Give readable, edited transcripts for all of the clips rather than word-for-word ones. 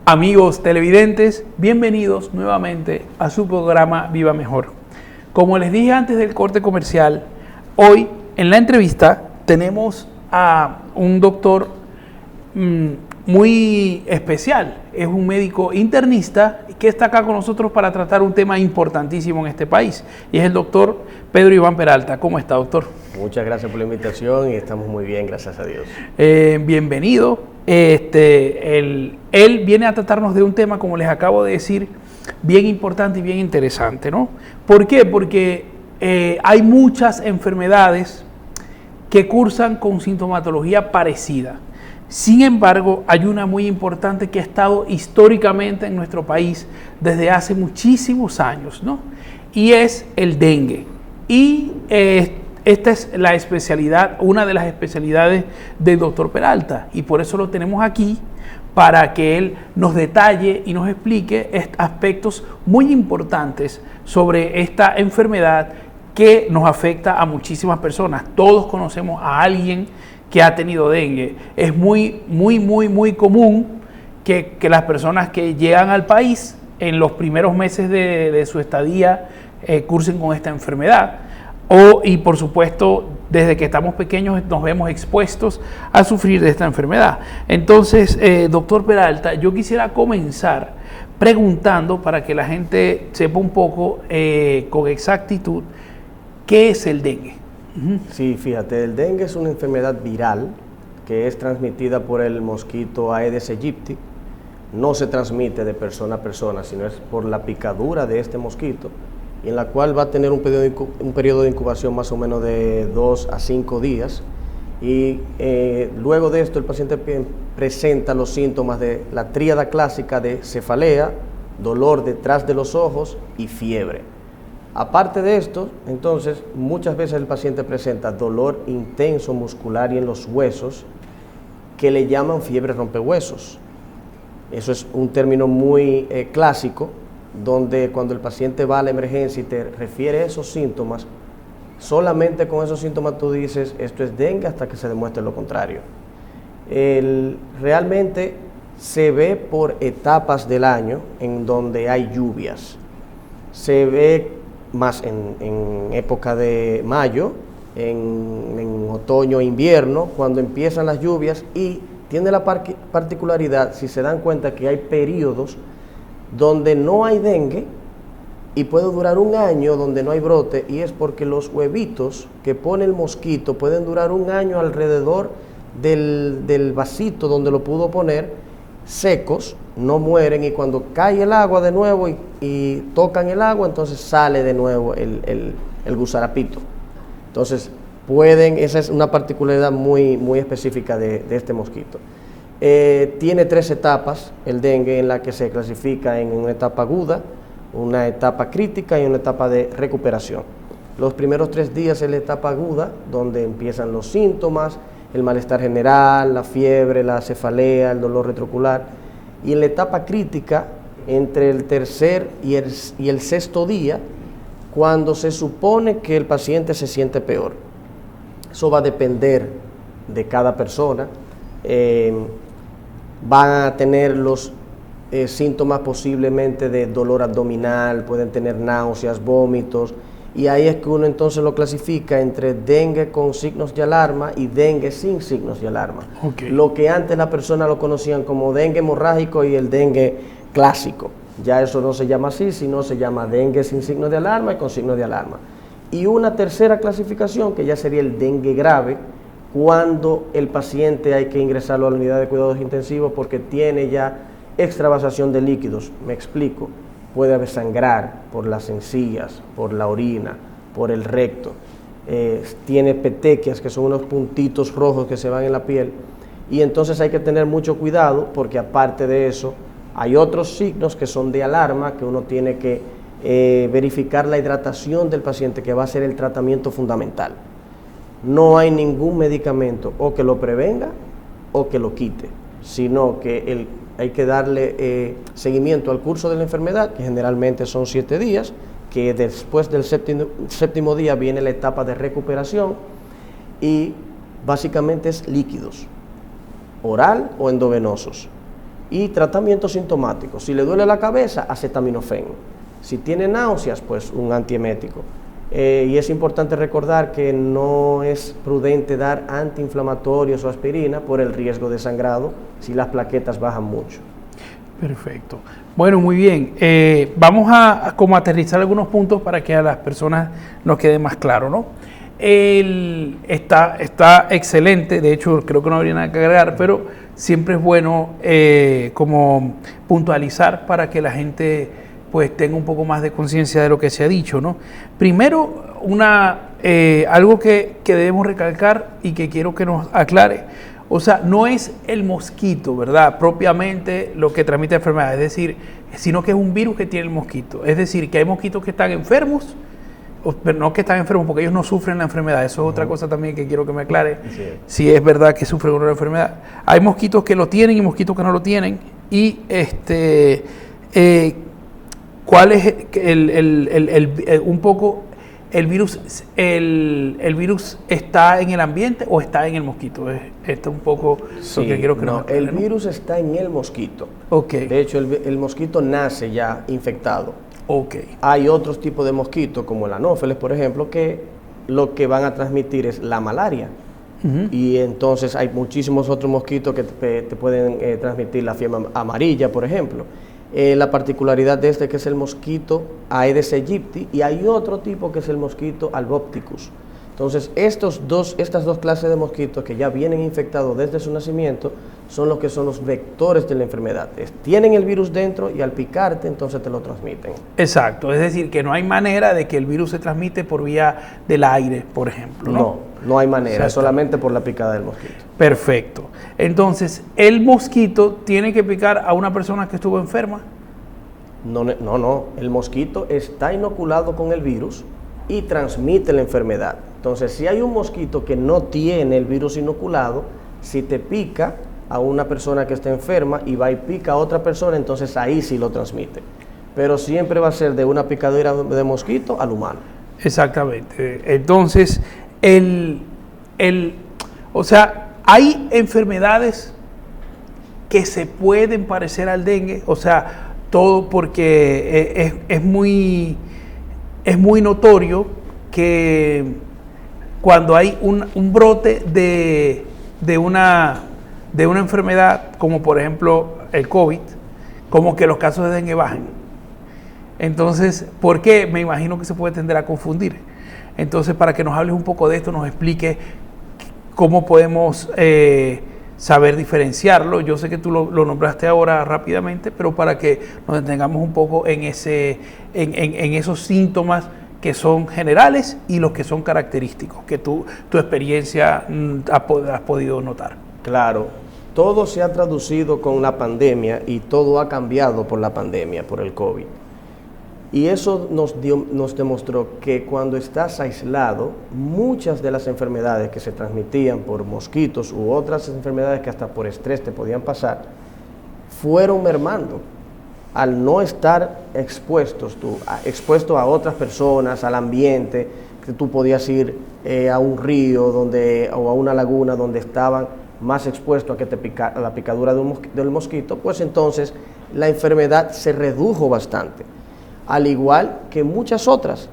Amigos televidentes, bienvenidos nuevamente a su programa Viva Mejor. Como les dije antes del corte comercial, hoy en la entrevista tenemos a un doctor muy especial. Es un médico internista que está acá con nosotros para tratar un tema importantísimo en este país. Y es el doctor Pedro Iván Peralta. ¿Cómo está, doctor? Muchas gracias por la invitación y estamos muy bien, gracias a Dios. Bienvenido. Él viene a tratarnos de un tema, como les acabo de decir, bien importante y bien interesante, ¿no? ¿Por qué? Porque hay muchas enfermedades que cursan con sintomatología parecida. Sin embargo, hay una muy importante que ha estado históricamente en nuestro país desde hace muchísimos años, ¿no? Y es el dengue. Y esta es la especialidad, una de las especialidades del doctor Peralta, y por eso lo tenemos aquí, para que él nos detalle y nos explique aspectos muy importantes sobre esta enfermedad que nos afecta a muchísimas personas. Todos conocemos a alguien que ha tenido dengue. Es muy común que las personas que llegan al país en los primeros meses de su estadía cursen con esta enfermedad. Y por supuesto, desde que estamos pequeños nos vemos expuestos a sufrir de esta enfermedad. Entonces, doctor Peralta, yo quisiera comenzar preguntando para que la gente sepa un poco con exactitud qué es el dengue. Sí, fíjate, el dengue es una enfermedad viral que es transmitida por el mosquito Aedes aegypti. No se transmite de persona a persona, sino es por la picadura de este mosquito, y en la cual va a tener un periodo de incubación más o menos de 2 a 5 días. Y luego de esto el paciente presenta los síntomas de la tríada clásica de cefalea, dolor detrás de los ojos y fiebre. Aparte de esto, entonces, muchas veces el paciente presenta dolor intenso muscular y en los huesos, que le llaman fiebre rompehuesos. Eso es un término muy clásico, donde cuando el paciente va a la emergencia y te refiere esos síntomas, solamente con esos síntomas tú dices, esto es dengue, hasta que se demuestre lo contrario. Realmente se ve por etapas del año en donde hay lluvias. Se ve más en época de mayo, en otoño e invierno, cuando empiezan las lluvias, y tiene la particularidad, si se dan cuenta, que hay periodos donde no hay dengue y puede durar un año donde no hay brote, y es porque los huevitos que pone el mosquito pueden durar un año alrededor del vasito donde lo pudo poner, secos, no mueren, y cuando cae el agua de nuevo y tocan el agua, entonces sale de nuevo el gusarapito. Entonces esa es una particularidad muy específica de este mosquito. Tiene 3 etapas el dengue, en la que se clasifica en una etapa aguda, una etapa crítica y una etapa de recuperación. Los primeros 3 días es la etapa aguda, donde empiezan los síntomas, el malestar general, la fiebre, la cefalea, el dolor retroocular. Y en la etapa crítica, entre el tercer y el 6º día, cuando se supone que el paciente se siente peor. Eso va a depender de cada persona. Van a tener los síntomas posiblemente de dolor abdominal, pueden tener náuseas, vómitos, y ahí es que uno entonces lo clasifica entre dengue con signos de alarma y dengue sin signos de alarma. Okay. Lo que antes las personas lo conocían como dengue hemorrágico y el dengue clásico. Ya eso no se llama así, sino se llama dengue sin signos de alarma y con signos de alarma. Y una tercera clasificación, que ya sería el dengue grave, cuando el paciente hay que ingresarlo a la unidad de cuidados intensivos porque tiene ya extravasación de líquidos. Me explico. Puede haber sangrar por las encías, por la orina, por el recto. Tiene petequias, que son unos puntitos rojos que se van en la piel. Y entonces hay que tener mucho cuidado, porque aparte de eso, hay otros signos que son de alarma, que uno tiene que verificar la hidratación del paciente, que va a ser el tratamiento fundamental. No hay ningún medicamento o que lo prevenga o que lo quite, sino que hay que darle seguimiento al curso de la enfermedad, que generalmente son 7 días, que después del séptimo día viene la etapa de recuperación, y básicamente es líquidos, oral o endovenosos. Y tratamiento sintomático. Si le duele la cabeza, acetaminofén. Si tiene náuseas, pues un antiemético. Y es importante recordar que no es prudente dar antiinflamatorios o aspirina por el riesgo de sangrado si las plaquetas bajan mucho. Perfecto. Bueno, muy bien. Vamos a como aterrizar algunos puntos para que a las personas nos quede más claro, ¿no? Está excelente, de hecho creo que no habría nada que agregar, pero siempre es bueno como puntualizar para que la gente pues tenga un poco más de conciencia de lo que se ha dicho, ¿no? Primero, algo que debemos recalcar y que quiero que nos aclare, o sea, no es el mosquito, ¿verdad?, propiamente lo que transmite la enfermedad, es decir, sino que es un virus que tiene el mosquito, es decir, que hay mosquitos que están enfermos, pero no que están enfermos porque ellos no sufren la enfermedad, eso es otra cosa también que quiero que me aclare, si es verdad que sufren una enfermedad. Hay mosquitos que lo tienen y mosquitos que no lo tienen, y ¿cuál es un poco el virus? ¿El virus está en el ambiente o está en el mosquito? Esto es un poco lo que quiero que nos aclare, el virus está en el mosquito. Okay. De hecho, el mosquito nace ya infectado. Okay. Hay otros tipos de mosquitos, como el anófeles, por ejemplo, que lo que van a transmitir es la malaria. Y entonces hay muchísimos otros mosquitos que te pueden transmitir la fiebre amarilla, por ejemplo. La particularidad de que es el mosquito Aedes aegypti, y hay otro tipo que es el mosquito Albopticus. Entonces, estas dos clases de mosquitos que ya vienen infectados desde su nacimiento son los que son los vectores de la enfermedad. Tienen el virus dentro y al picarte, entonces te lo transmiten. Exacto, es decir, que no hay manera de que el virus se transmite por vía del aire, por ejemplo. No hay manera, solamente por la picada del mosquito. Perfecto. Entonces, ¿el mosquito tiene que picar a una persona que estuvo enferma? No. El mosquito está inoculado con el virus y transmite la enfermedad. Entonces, si hay un mosquito que no tiene el virus inoculado, si te pica a una persona que está enferma y va y pica a otra persona, entonces ahí sí lo transmite. Pero siempre va a ser de una picadura de mosquito al humano. Exactamente. Entonces, o sea, hay enfermedades que se pueden parecer al dengue, o sea, todo porque es muy notorio que cuando hay un brote de una enfermedad, como por ejemplo el COVID, como que los casos de dengue bajan. Entonces, ¿por qué? Me imagino que se puede tender a confundir. Entonces, para que nos hables un poco de esto, nos explique cómo podemos saber diferenciarlo. Yo sé que tú lo nombraste ahora rápidamente, pero para que nos detengamos un poco en esos síntomas que son generales y los que son característicos, que tu experiencia has podido notar. Claro, todo se ha traducido con la pandemia y todo ha cambiado por la pandemia, por el COVID. Y eso nos demostró que cuando estás aislado, muchas de las enfermedades que se transmitían por mosquitos u otras enfermedades que hasta por estrés te podían pasar, fueron mermando al no estar expuesto a otras personas, al ambiente, que tú podías ir a un río o a una laguna donde estaban más expuestos a la picadura del mosquito, pues entonces la enfermedad se redujo bastante, al igual que muchas otras.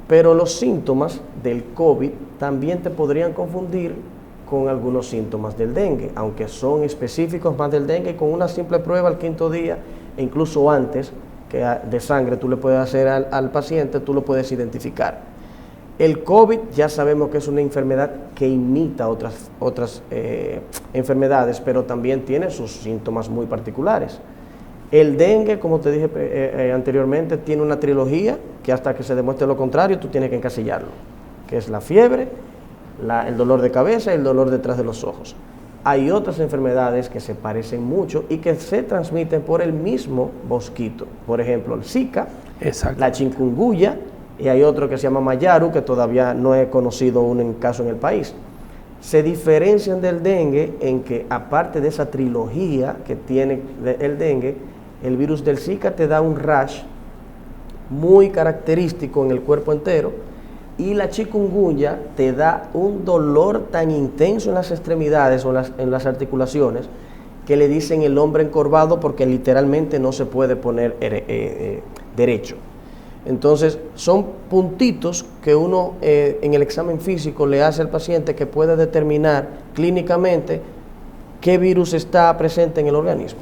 Pero los síntomas del COVID también te podrían confundir con algunos síntomas del dengue, aunque son específicos más del dengue. Con una simple prueba al 5.º día, e incluso antes, que de sangre tú le puedes hacer al paciente, tú lo puedes identificar. El COVID ya sabemos que es una enfermedad que imita otras enfermedades, pero también tiene sus síntomas muy particulares. El dengue, como te dije anteriormente, tiene una trilogía que hasta que se demuestre lo contrario, tú tienes que encasillarlo, que es la fiebre, el dolor de cabeza y el dolor detrás de los ojos. Hay otras enfermedades que se parecen mucho y que se transmiten por el mismo mosquito. Por ejemplo, el Zika, la chikungunya, y hay otro que se llama Mayaru, que todavía no he conocido un caso en el país. Se diferencian del dengue en que, aparte de esa trilogía que tiene el dengue, el virus del Zika te da un rash muy característico en el cuerpo entero, y la chikungunya te da un dolor tan intenso en las extremidades o en las articulaciones que le dicen el hombre encorvado porque literalmente no se puede poner derecho. Entonces, son puntitos que uno en el examen físico le hace al paciente que puede determinar clínicamente qué virus está presente en el organismo.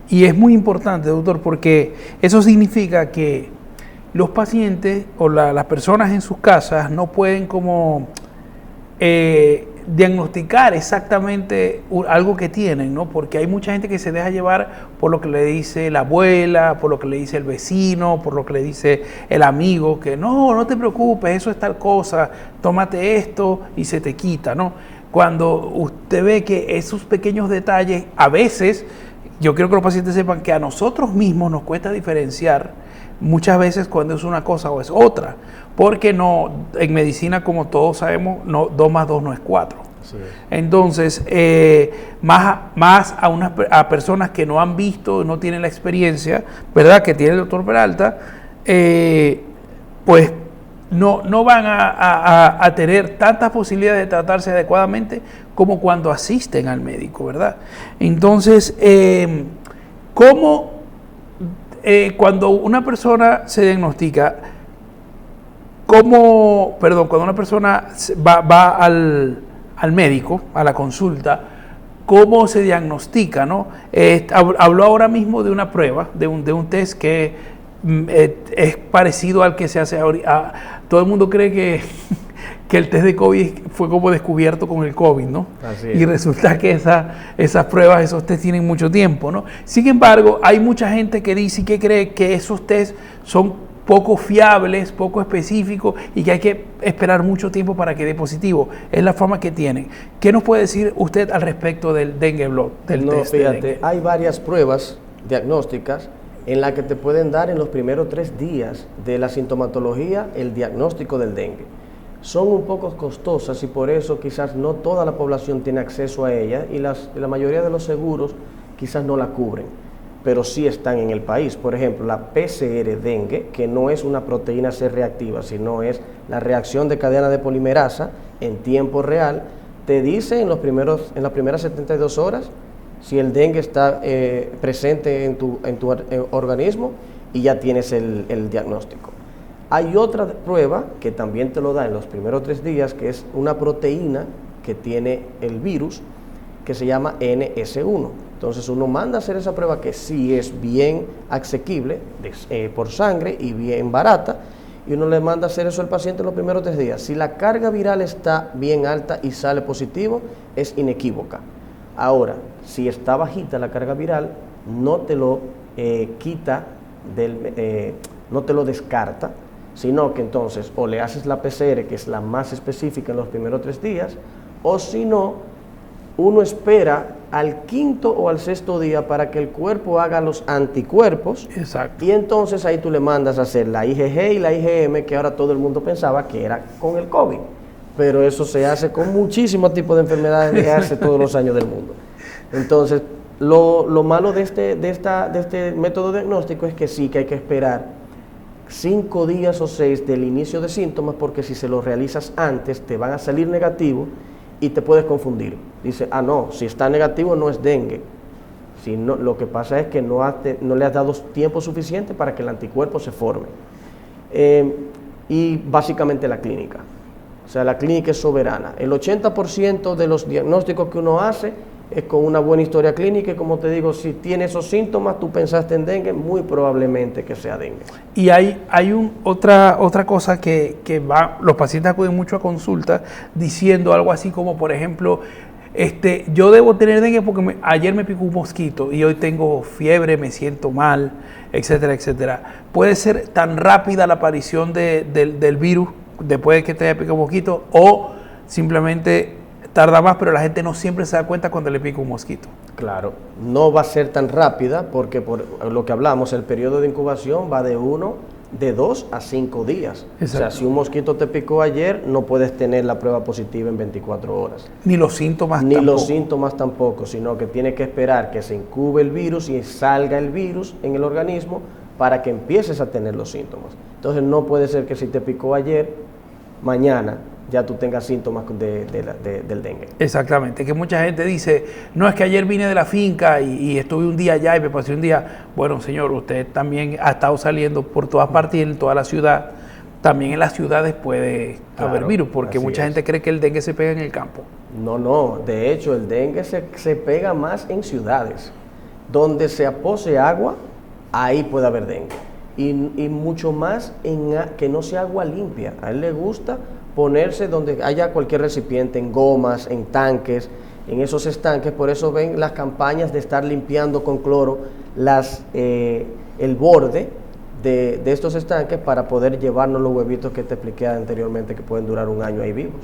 Y es muy importante, doctor, porque eso significa que los pacientes o las personas en sus casas no pueden como diagnosticar exactamente algo que tienen, ¿no? Porque hay mucha gente que se deja llevar por lo que le dice la abuela, por lo que le dice el vecino, por lo que le dice el amigo, que no te preocupes, eso es tal cosa, tómate esto y se te quita, ¿no? Cuando usted ve que esos pequeños detalles, a veces, yo quiero que los pacientes sepan que a nosotros mismos nos cuesta diferenciar muchas veces cuando es una cosa o es otra, porque no, en medicina, como todos sabemos, 2 más 2 no es 4. Sí. Entonces, más a personas que no han visto, no tienen la experiencia, ¿verdad?, que tiene el doctor Peralta, pues no van a tener tantas posibilidades de tratarse adecuadamente como cuando asisten al médico, ¿verdad? Entonces, ¿cómo cuando una persona se diagnostica, cuando una persona va al médico, a la consulta, cómo se diagnostica, ¿no? Habló ahora mismo de una prueba, de un test que es parecido al que se hace ahora. Todo el mundo cree que el test de COVID fue como descubierto con el COVID, ¿no? Así es. Y resulta que esas pruebas, esos test tienen mucho tiempo, ¿no? Sin embargo, hay mucha gente que dice y que cree que esos test son poco fiables, poco específicos y que hay que esperar mucho tiempo para que dé positivo. Es la fama que tienen. ¿Qué nos puede decir usted al respecto del dengue blood, del test de dengue? Hay varias pruebas diagnósticas en la que te pueden dar en los primeros 3 días de la sintomatología el diagnóstico del dengue. Son un poco costosas y por eso quizás no toda la población tiene acceso a ellas y la mayoría de los seguros quizás no la cubren, pero sí están en el país. Por ejemplo, la PCR dengue, que no es una proteína C reactiva, sino es la reacción de cadena de polimerasa en tiempo real, te dice en las primeras 72 horas si el dengue está presente en tu organismo y ya tienes el diagnóstico. Hay otra prueba que también te lo da en los primeros 3 días, que es una proteína que tiene el virus, que se llama NS1. Entonces uno manda a hacer esa prueba que sí es bien asequible por sangre y bien barata, y uno le manda a hacer eso al paciente en los primeros 3 días. Si la carga viral está bien alta y sale positivo, es inequívoca. Ahora, si está bajita la carga viral, no te lo quita, no te lo descarta, sino que entonces o le haces la PCR, que es la más específica en los primeros 3 días, o si no, uno espera al 5º o al 6º día para que el cuerpo haga los anticuerpos. Exacto. Y entonces ahí tú le mandas a hacer la IgG y la IgM, que ahora todo el mundo pensaba que era con el COVID, pero eso se hace con muchísimos tipos de enfermedades que hace todos los años del mundo. Entonces, lo malo de este método diagnóstico es que sí que hay que esperar 5 días o 6 del inicio de síntomas, porque si se lo realizas antes te van a salir negativos y te puedes confundir. Dice, no, si está negativo no es dengue. Si no, lo que pasa es que no le has dado tiempo suficiente para que el anticuerpo se forme. Y básicamente la clínica. O sea, la clínica es soberana. El 80% de los diagnósticos que uno hace es con una buena historia clínica y, como te digo, si tiene esos síntomas, tú pensaste en dengue, muy probablemente que sea dengue. Y hay otra cosa que los pacientes acuden mucho a consulta diciendo algo así como, por ejemplo, yo debo tener dengue porque ayer me picó un mosquito y hoy tengo fiebre, me siento mal, etcétera, etcétera. ¿Puede ser tan rápida la aparición del virus después de que te haya picado un mosquito, o simplemente tarda más, pero la gente no siempre se da cuenta cuando le pica un mosquito? Claro, no va a ser tan rápida porque, por lo que hablamos, el periodo de incubación va de 2 a 5 días. Exacto. O sea, si un mosquito te picó ayer, no puedes tener la prueba positiva en 24 horas. Ni los síntomas tampoco. Ni los síntomas tampoco, sino que tiene que esperar que se incube el virus y salga el virus en el organismo para que empieces a tener los síntomas. Entonces no puede ser que si te picó ayer, mañana ya tú tengas síntomas del dengue. Exactamente, que mucha gente dice, no, es que ayer vine de la finca y estuve un día allá y me pasé un día. Bueno, señor, usted también ha estado saliendo por todas partes y en toda la ciudad. También en las ciudades puede haber virus, porque mucha gente cree que el dengue se pega en el campo. No, de hecho el dengue se pega más en ciudades. Donde se apose agua, ahí puede haber dengue. Y mucho más que no sea agua limpia. A él le gusta ponerse donde haya cualquier recipiente, en gomas, en tanques, en esos estanques. Por eso ven las campañas de estar limpiando con cloro el borde de estos estanques para poder llevarnos los huevitos que te expliqué anteriormente que pueden durar un año ahí vivos.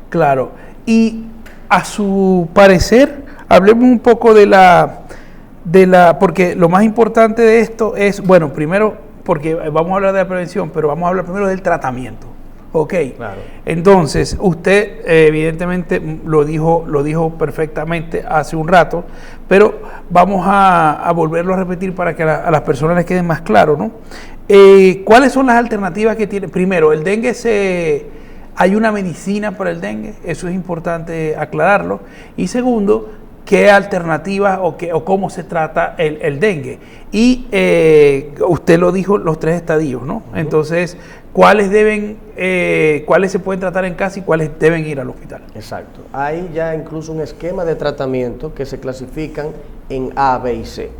Claro. Y a su parecer, hablemos un poco porque lo más importante de esto es, bueno, primero, porque vamos a hablar de la prevención, pero vamos a hablar primero del tratamiento. Ok, claro. Entonces, usted evidentemente lo dijo perfectamente hace un rato, pero vamos a volverlo a repetir para que a las personas les quede más claro, ¿no? ¿Cuáles son las alternativas que tiene? Primero, el dengue ¿hay una medicina para el dengue? Eso es importante aclararlo. Y segundo, ¿qué alternativas o cómo se trata el dengue? Y usted lo dijo, los 3 estadios, ¿no? Entonces, ¿cuáles se pueden tratar en casa y cuáles deben ir al hospital? Exacto. Hay ya incluso un esquema de tratamiento que se clasifican en A, B y C.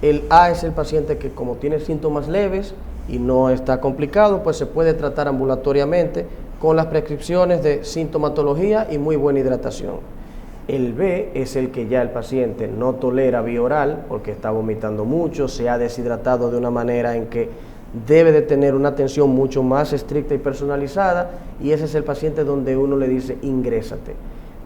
El A es el paciente que, como tiene síntomas leves y no está complicado, pues se puede tratar ambulatoriamente con las prescripciones de sintomatología y muy buena hidratación. El B es el que ya el paciente no tolera vía oral porque está vomitando mucho, se ha deshidratado de una manera en que debe de tener una atención mucho más estricta y personalizada, y ese es el paciente donde uno le dice ingrésate.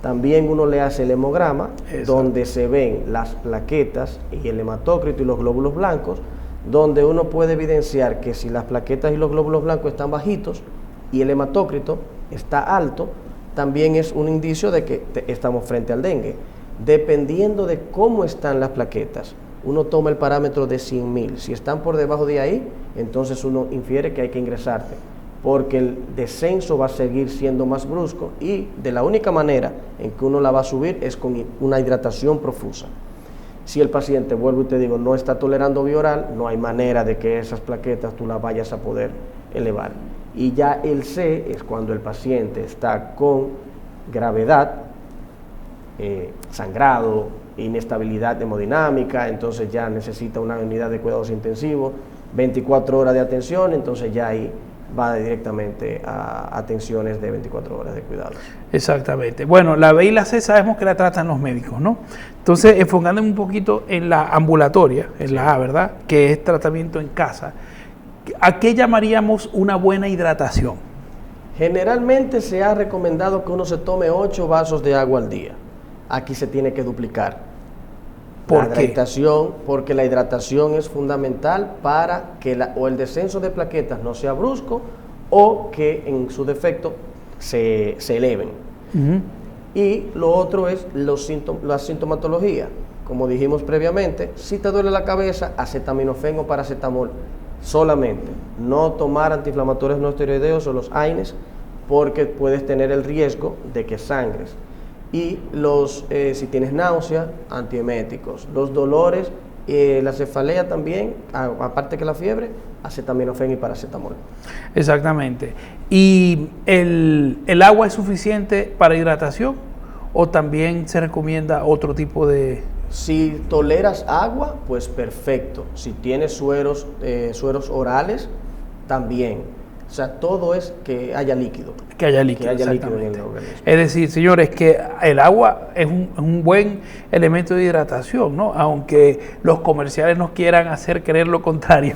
También uno le hace el hemograma, donde se ven las plaquetas y el hematócrito y los glóbulos blancos, donde uno puede evidenciar que si las plaquetas y los glóbulos blancos están bajitos y el hematócrito está alto, también es un indicio de que estamos frente al dengue. Dependiendo de cómo están las plaquetas, uno toma el parámetro de 100.000. Si están por debajo de ahí, entonces uno infiere que hay que ingresarte, porque el descenso va a seguir siendo más brusco y de la única manera en que uno la va a subir es con una hidratación profusa. Si el paciente, vuelvo y te digo, no está tolerando vía oral, no hay manera de que esas plaquetas tú las vayas a poder elevar. Y ya el C es cuando el paciente está con gravedad, sangrado, inestabilidad hemodinámica, entonces ya necesita una unidad de cuidados intensivos, 24 horas de atención, entonces ya ahí va directamente a atenciones de 24 horas de cuidado. Exactamente. Bueno, la B y la C sabemos que la tratan los médicos, ¿no? Entonces, enfocándonos un poquito en la ambulatoria, en la A, ¿verdad? Que es tratamiento en casa. ¿A qué llamaríamos una buena hidratación? Generalmente se ha recomendado que uno se tome 8 vasos de agua al día. Aquí se tiene que duplicar. ¿Por qué? Porque la hidratación es fundamental para que el descenso de plaquetas no sea brusco o que en su defecto se eleven. Y lo otro es la sintomatología. Como dijimos previamente, si te duele la cabeza, acetaminofén o paracetamol solamente. No tomar antiinflamatorios no esteroideos o los AINES, porque puedes tener el riesgo de que sangres. Y si tienes náusea, antieméticos. Los dolores, la cefalea también, aparte que la fiebre, acetaminofén y paracetamol. Exactamente. ¿Y el agua es suficiente para hidratación o también se recomienda otro tipo de...? Si toleras agua, pues perfecto. Si tienes sueros orales, también. O sea, todo es que haya líquido. Que haya líquido, en el organismo. Es decir, señores, que el agua es un buen elemento de hidratación, ¿no? Aunque los comerciales nos quieran hacer creer lo contrario,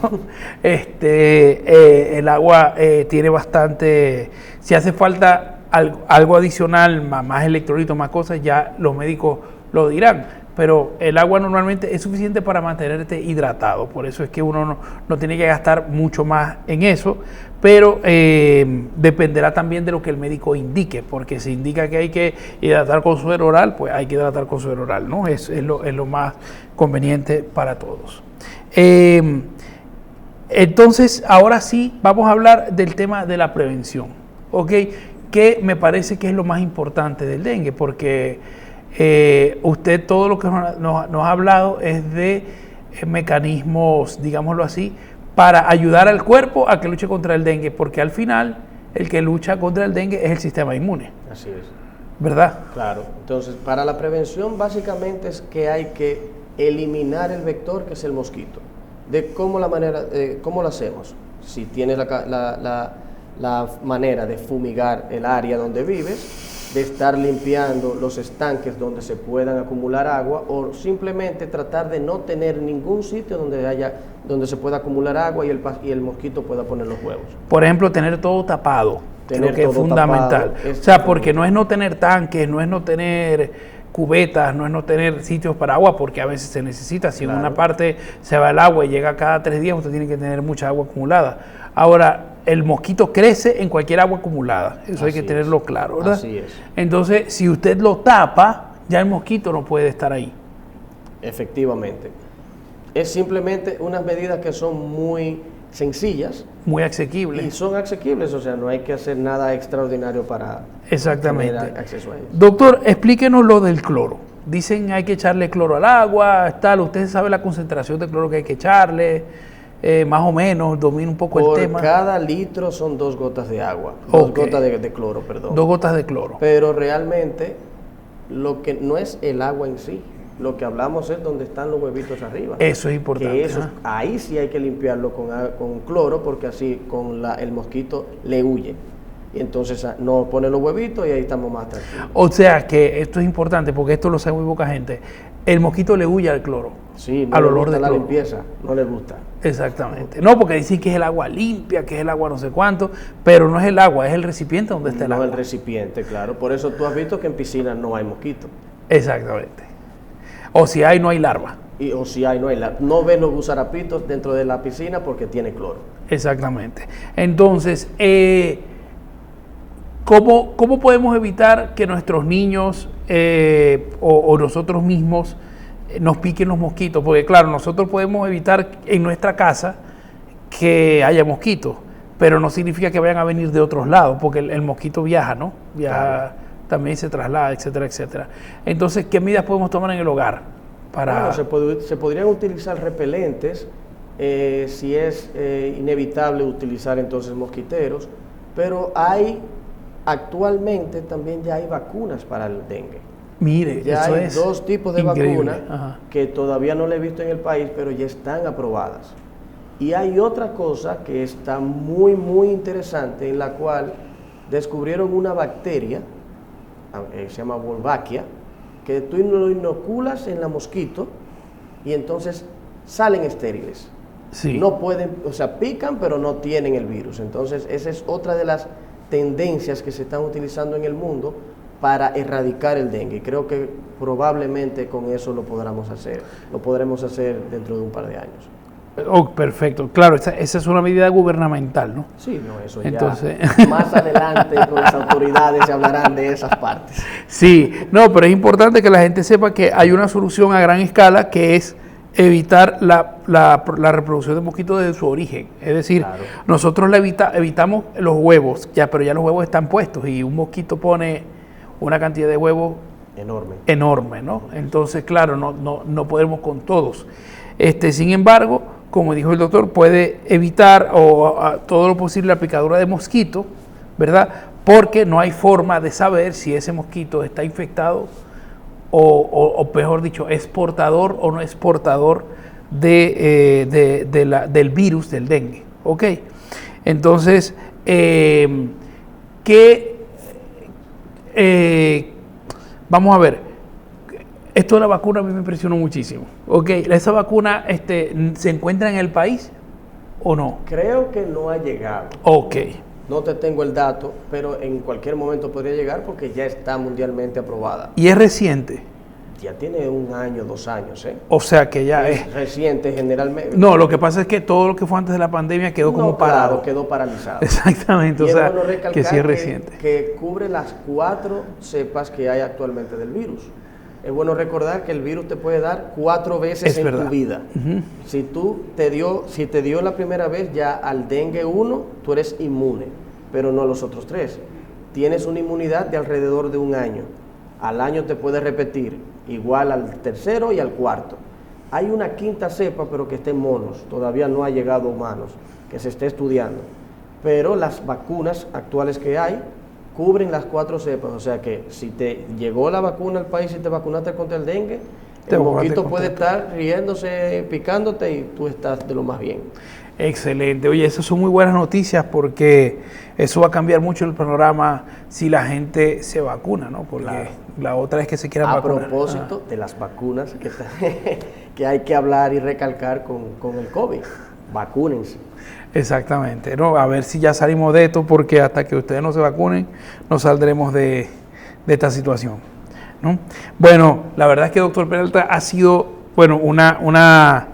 el agua tiene bastante... Si hace falta algo adicional, más electrolitos, más cosas, ya los médicos lo dirán. Pero el agua normalmente es suficiente para mantenerte hidratado, por eso es que uno no tiene que gastar mucho más en eso, pero dependerá también de lo que el médico indique, porque si indica que hay que hidratar con suero oral, pues hay que hidratar con suero oral, ¿no? Es lo más conveniente para todos. Entonces, ahora sí, vamos a hablar del tema de la prevención, ¿ok? que me parece que es lo más importante del dengue, porque usted todo lo que nos ha hablado es de mecanismos, digámoslo así, para ayudar al cuerpo a que luche contra el dengue, porque al final el que lucha contra el dengue es el sistema inmune. Así es. ¿Verdad? Claro. Entonces, para la prevención básicamente es que hay que eliminar el vector, que es el mosquito. ¿Cómo lo hacemos? Si tienes la manera de fumigar el área donde vives, de estar limpiando los estanques donde se puedan acumular agua, o simplemente tratar de no tener ningún sitio donde se pueda acumular agua y el mosquito pueda poner los huevos. Por ejemplo, tener todo tapado, creo que es fundamental. O sea, porque no es no tener tanques, no es no tener cubetas, no es no tener sitios para agua, porque a veces se necesita. Si en una parte se va el agua y llega cada 3 días, usted tiene que tener mucha agua acumulada. Ahora, el mosquito crece en cualquier agua acumulada. Eso hay que tenerlo claro, ¿verdad? Así es. Entonces, si usted lo tapa, ya el mosquito no puede estar ahí. Efectivamente. Es simplemente unas medidas que son muy sencillas. Muy asequibles. Y son asequibles, o sea, no hay que hacer nada extraordinario para tener acceso a ellos. Doctor, explíquenos lo del cloro. Dicen hay que echarle cloro al agua, tal. ¿Usted sabe la concentración de cloro que hay que echarle? Más o menos, domina un poco el tema. Por cada litro son 2 gotas de agua, 2 gotas de cloro, perdón. 2 gotas de cloro. Pero realmente lo que no es el agua en sí, lo que hablamos es donde están los huevitos arriba. Eso es importante. Que ahí sí hay que limpiarlo con cloro, porque así el mosquito le huye. Y entonces no pone los huevitos y ahí estamos más tranquilos. O sea que esto es importante, porque esto lo sabe muy poca gente. El mosquito le huye al cloro. Sí, no al le olor gusta de la cloro. limpieza, no le gusta. Exactamente. No, porque dicen que es el agua limpia, que es el agua no sé cuánto, pero no es el agua, es el recipiente donde está el agua. No el recipiente, claro. Por eso tú has visto que en piscinas no hay mosquitos. Exactamente. O si hay, no hay larva. O si hay, no hay larva. No ves los gusarapitos dentro de la piscina porque tiene cloro. Exactamente. Entonces, ¿cómo podemos evitar que nuestros niños o nosotros mismos nos piquen los mosquitos? Porque claro, nosotros podemos evitar en nuestra casa que haya mosquitos, pero no significa que vayan a venir de otros lados, porque el mosquito viaja, ¿no? Viaja, claro. También se traslada, etcétera, etcétera. Entonces, ¿qué medidas podemos tomar en el hogar? Bueno, se podrían utilizar repelentes, si es inevitable utilizar entonces mosquiteros, pero actualmente también ya hay vacunas para el dengue. Mire, ya eso hay es 2 tipos de increíble. vacunas que todavía no le he visto en el país, pero ya están aprobadas. Y hay otra cosa que está muy, muy interesante, en la cual descubrieron una bacteria, se llama Wolbachia, que tú lo inoculas en la mosquito y entonces salen estériles. Sí. No pueden, o sea, pican, pero no tienen el virus. Entonces, esa es otra de las tendencias que se están utilizando en el mundo para erradicar el dengue. Y creo que probablemente con eso lo podremos hacer dentro de un par de años. Oh, perfecto. Claro, esa es una medida gubernamental, ¿no? Sí, no, eso entonces, ya más adelante con las autoridades se hablarán de esas partes. Sí, no, pero es importante que la gente sepa que hay una solución a gran escala, que es evitar la reproducción de mosquitos desde su origen. Es decir, claro, nosotros evitamos los huevos, pero ya los huevos están puestos y un mosquito pone una cantidad de huevos enorme, ¿no? Entonces, claro, no podemos con todos. Sin embargo, como dijo el doctor, puede evitar todo lo posible la picadura de mosquito, ¿verdad? Porque no hay forma de saber si ese mosquito está infectado o mejor dicho, es portador o no es portador del virus del dengue. ¿Ok? Entonces, vamos a ver. Esto de la vacuna a mí me impresionó muchísimo. Ok, ¿esa vacuna se encuentra en el país o no? Creo que no ha llegado. Ok. No te tengo el dato, pero en cualquier momento podría llegar porque ya está mundialmente aprobada. ¿Y es reciente? Ya tiene 1 año, 2 años, ¿eh? O sea que ya es reciente generalmente. No, lo que pasa es que todo lo que fue antes de la pandemia quedó como parado. Claro, quedó paralizado. Exactamente, y o sea, bueno que sí es reciente. Que cubre las 4 cepas que hay actualmente del virus. Es bueno recordar que el virus te puede dar 4 veces en tu vida. Uh-huh. Si te dio la primera vez, ya al dengue 1, tú eres inmune, pero no los otros 3. tienes una inmunidad de alrededor de un año. Al año te puedes repetir, igual al tercero y al cuarto. Hay una quinta cepa, pero que está en monos, todavía no ha llegado a humanos, que se esté estudiando. Pero las vacunas actuales que hay cubren las 4 cepas, o sea que si te llegó la vacuna al país y te vacunaste contra el dengue, el mosquito puede estar riéndose, picándote y tú estás de lo más bien. Excelente. Oye, esas son muy buenas noticias porque eso va a cambiar mucho el panorama si la gente se vacuna, ¿no? Porque claro, la otra es que se quieran vacunar. A propósito de las vacunas que hay que hablar y recalcar con el COVID, vacúnense. Exactamente, ¿no? A ver si ya salimos de esto, porque hasta que ustedes no se vacunen, no saldremos de esta situación, ¿no? Bueno, la verdad es que doctor Peralta ha sido, bueno, una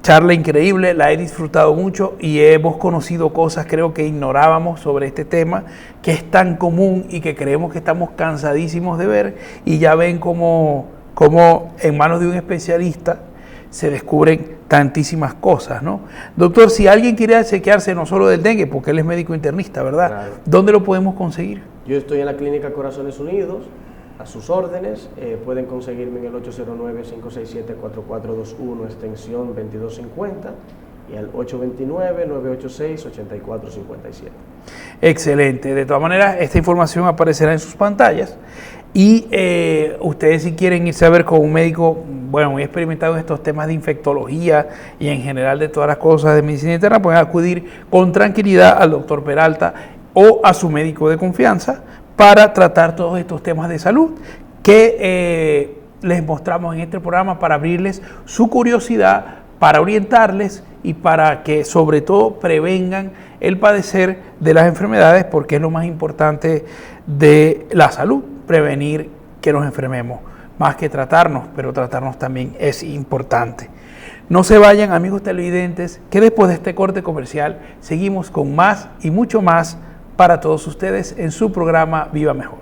charla increíble, la he disfrutado mucho y hemos conocido cosas, creo que ignorábamos sobre este tema, que es tan común y que creemos que estamos cansadísimos de ver, y ya ven cómo en manos de un especialista se descubren tantísimas cosas, ¿no? Doctor, si alguien quiere chequearse no solo del dengue, porque él es médico internista, ¿verdad? Claro. ¿Dónde lo podemos conseguir? Yo estoy en la Clínica Corazones Unidos, a sus órdenes. Pueden conseguirme en el 809-567-4421, extensión 2250, y al 829-986-8457. Excelente. De todas maneras, esta información aparecerá en sus pantallas. Y ustedes, si quieren irse a ver con un médico, bueno, muy experimentado en estos temas de infectología y en general de todas las cosas de medicina interna, pueden acudir con tranquilidad al doctor Peralta o a su médico de confianza para tratar todos estos temas de salud que les mostramos en este programa para abrirles su curiosidad, para orientarles y para que sobre todo prevengan el padecer de las enfermedades, porque es lo más importante de la salud, prevenir que nos enfermemos, más que tratarnos, pero tratarnos también es importante. No se vayan, amigos televidentes, que después de este corte comercial seguimos con más y mucho más para todos ustedes en su programa Viva Mejor.